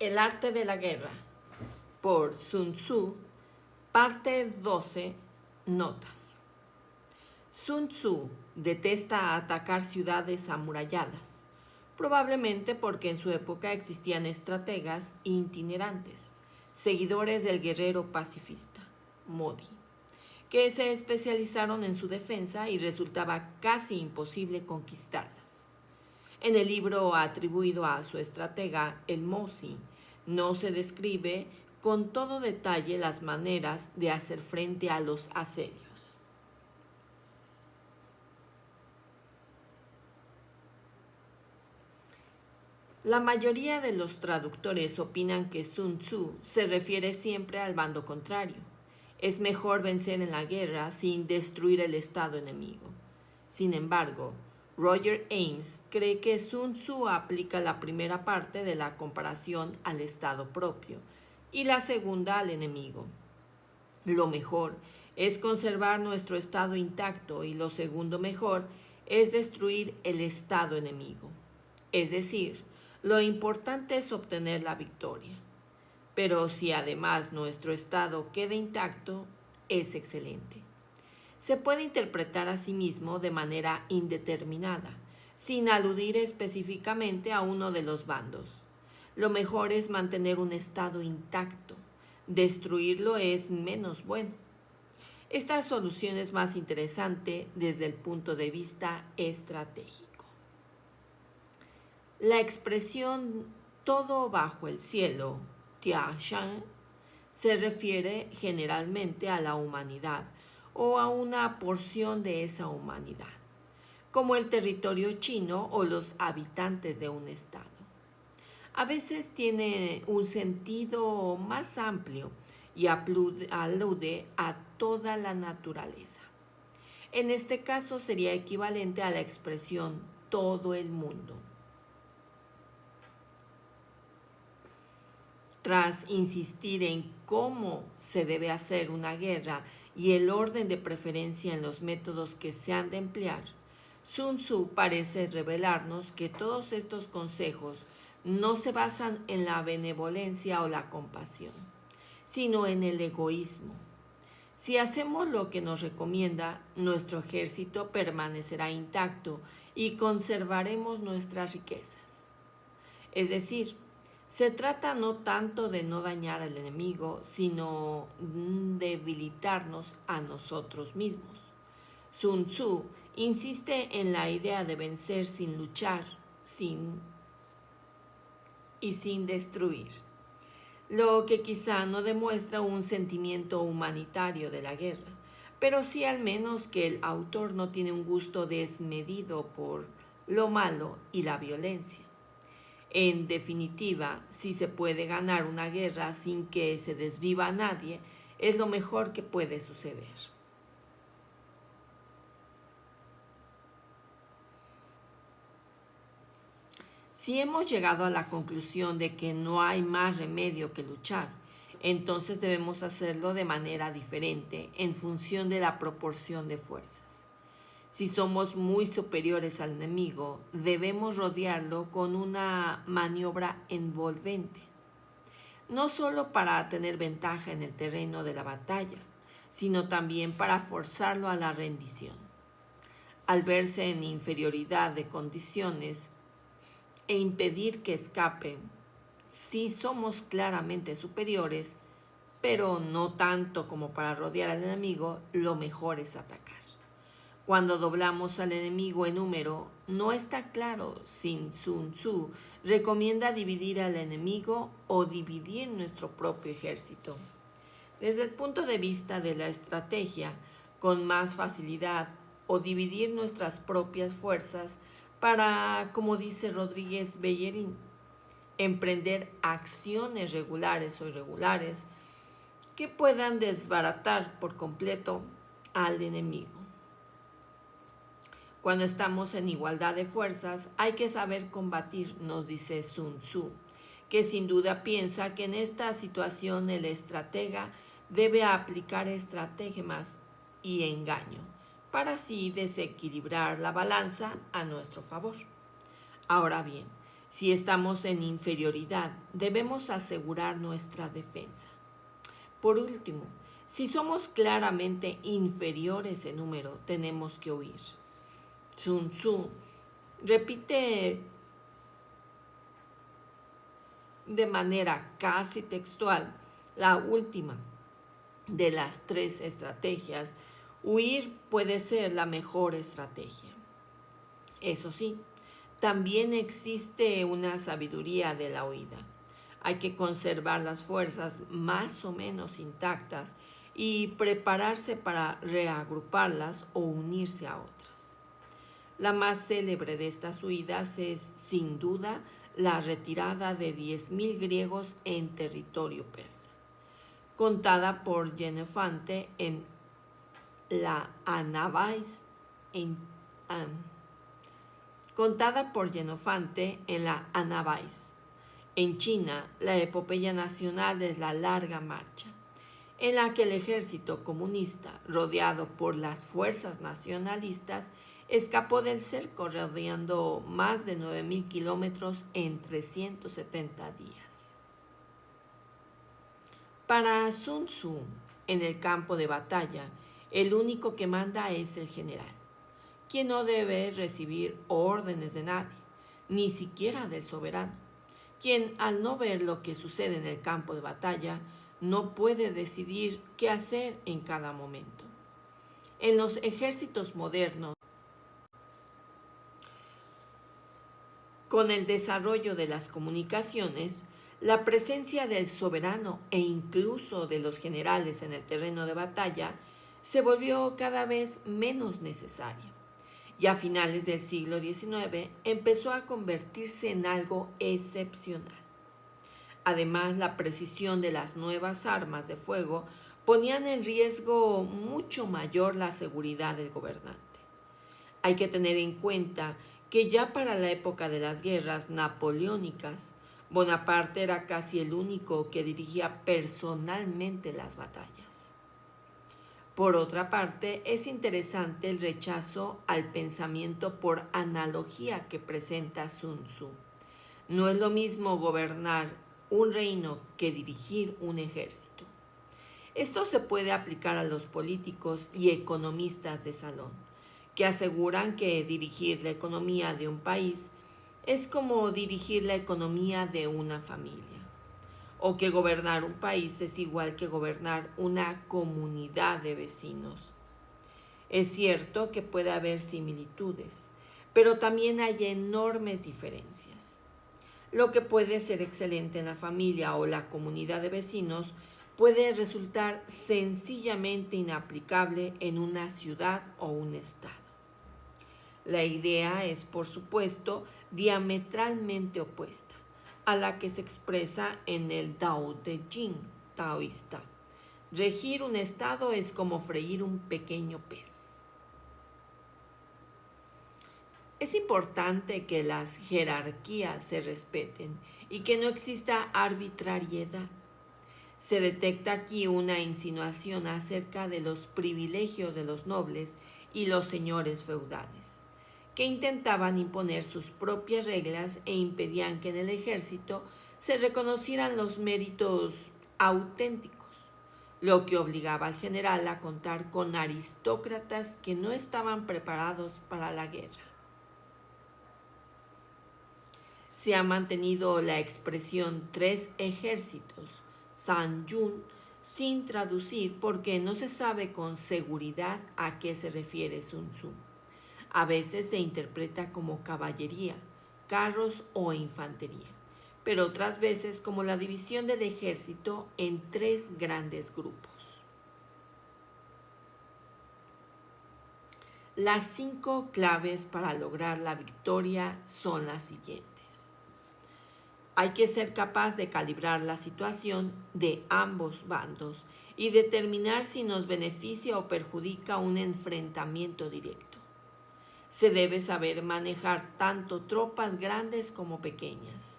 El arte de la guerra, por Sun Tzu, parte 12, notas. Sun Tzu detesta atacar ciudades amuralladas, probablemente porque en su época existían estrategas itinerantes, seguidores del guerrero pacifista, Modi, que se especializaron en su defensa y resultaba casi imposible conquistarlas. En el libro atribuido a su estratega, el Mozi, no se describe con todo detalle las maneras de hacer frente a los asedios. La mayoría de los traductores opinan que Sun Tzu se refiere siempre al bando contrario. Es mejor vencer en la guerra sin destruir el estado enemigo. Sin embargo, Roger Ames cree que Sun Tzu aplica la primera parte de la comparación al estado propio y la segunda al enemigo. Lo mejor es conservar nuestro estado intacto y lo segundo mejor es destruir el estado enemigo. Es decir, lo importante es obtener la victoria. Pero si además nuestro estado queda intacto, es excelente. Se puede interpretar a sí mismo de manera indeterminada, sin aludir específicamente a uno de los bandos. Lo mejor es mantener un estado intacto. Destruirlo es menos bueno. Esta solución es más interesante desde el punto de vista estratégico. La expresión todo bajo el cielo, Tianxian, se refiere generalmente a la humanidad o a una porción de esa humanidad, como el territorio chino o los habitantes de un estado. A veces tiene un sentido más amplio y alude a toda la naturaleza. En este caso sería equivalente a la expresión todo el mundo. Tras insistir en cómo se debe hacer una guerra y el orden de preferencia en los métodos que se han de emplear, Sun Tzu parece revelarnos que todos estos consejos no se basan en la benevolencia o la compasión, sino en el egoísmo. Si hacemos lo que nos recomienda, nuestro ejército permanecerá intacto y conservaremos nuestras riquezas. Es decir, se trata no tanto de no dañar al enemigo, sino debilitarnos a nosotros mismos. Sun Tzu insiste en la idea de vencer sin luchar, sin destruir, lo que quizá no demuestra un sentimiento humanitario de la guerra, pero sí al menos que el autor no tiene un gusto desmedido por lo malo y la violencia. En definitiva, si se puede ganar una guerra sin que se desviva a nadie, es lo mejor que puede suceder. Si hemos llegado a la conclusión de que no hay más remedio que luchar, entonces debemos hacerlo de manera diferente en función de la proporción de fuerzas. Si somos muy superiores al enemigo, debemos rodearlo con una maniobra envolvente, no solo para tener ventaja en el terreno de la batalla, sino también para forzarlo a la rendición. Al verse en inferioridad de condiciones e impedir que escapen, sí somos claramente superiores, pero no tanto como para rodear al enemigo, lo mejor es atacar. Cuando doblamos al enemigo en número, no está claro si Sun Tzu recomienda dividir al enemigo o dividir nuestro propio ejército. Desde el punto de vista de la estrategia, con más facilidad, o dividir nuestras propias fuerzas para, como dice Rodríguez Bellerín, emprender acciones regulares o irregulares que puedan desbaratar por completo al enemigo. Cuando estamos en igualdad de fuerzas, hay que saber combatir, nos dice Sun Tzu, que sin duda piensa que en esta situación el estratega debe aplicar estratagemas y engaño, para así desequilibrar la balanza a nuestro favor. Ahora bien, Si estamos en inferioridad, debemos asegurar nuestra defensa. Por último, si somos claramente inferiores en número, tenemos que huir. Sun Tzu repite de manera casi textual la última de las tres estrategias. Huir puede ser la mejor estrategia. Eso sí, también existe una sabiduría de la huida. Hay que conservar las fuerzas más o menos intactas y prepararse para reagruparlas o unirse a otras. La más célebre de estas huidas es, sin duda, la retirada de 10.000 griegos en territorio persa, contada por Jenofante en la Anabais en En China, la epopeya nacional es la Larga Marcha, en la que el ejército comunista, rodeado por las fuerzas nacionalistas, escapó del cerco rodeando más de 9.000 kilómetros en 370 días. Para Sun Tzu, en el campo de batalla, el único que manda es el general, quien no debe recibir órdenes de nadie, ni siquiera del soberano, quien al no ver lo que sucede en el campo de batalla, no puede decidir qué hacer en cada momento. En los ejércitos modernos, con el desarrollo de las comunicaciones, la presencia del soberano e incluso de los generales en el terreno de batalla se volvió cada vez menos necesaria y a finales del siglo XIX empezó a convertirse en algo excepcional. Además, la precisión de las nuevas armas de fuego ponían en riesgo mucho mayor la seguridad del gobernante. Hay que tener en cuenta que ya para la época de las guerras napoleónicas, Bonaparte era casi el único que dirigía personalmente las batallas. Por otra parte, es interesante el rechazo al pensamiento por analogía que presenta Sun Tzu. No es lo mismo gobernar un reino que dirigir un ejército. Esto se puede aplicar a los políticos y economistas de salón, que aseguran que dirigir la economía de un país es como dirigir la economía de una familia, o que gobernar un país es igual que gobernar una comunidad de vecinos. Es cierto que puede haber similitudes, pero también hay enormes diferencias. Lo que puede ser excelente en la familia o la comunidad de vecinos puede resultar sencillamente inaplicable en una ciudad o un estado. La idea es, por supuesto, diametralmente opuesta a la que se expresa en el Tao Te Ching taoísta. Regir un estado es como freír un pequeño pez. Es importante que las jerarquías se respeten y que no exista arbitrariedad. Se detecta aquí una insinuación acerca de los privilegios de los nobles y los señores feudales, que intentaban imponer sus propias reglas e impedían que en el ejército se reconocieran los méritos auténticos, lo que obligaba al general a contar con aristócratas que no estaban preparados para la guerra. Se ha mantenido la expresión tres ejércitos, San Yun, sin traducir porque no se sabe con seguridad a qué se refiere Sun Tzu. A veces se interpreta como caballería, carros o infantería, pero otras veces como la división del ejército en tres grandes grupos. Las 5 claves para lograr la victoria son las siguientes. Hay que ser capaz de calibrar la situación de ambos bandos y determinar si nos beneficia o perjudica un enfrentamiento directo. Se debe saber manejar tanto tropas grandes como pequeñas.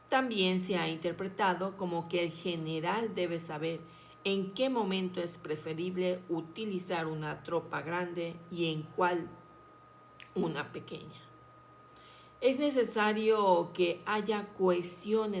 También se ha interpretado como que el general debe saber en qué momento es preferible utilizar una tropa grande y en cuál una pequeña. Es necesario que haya cohesión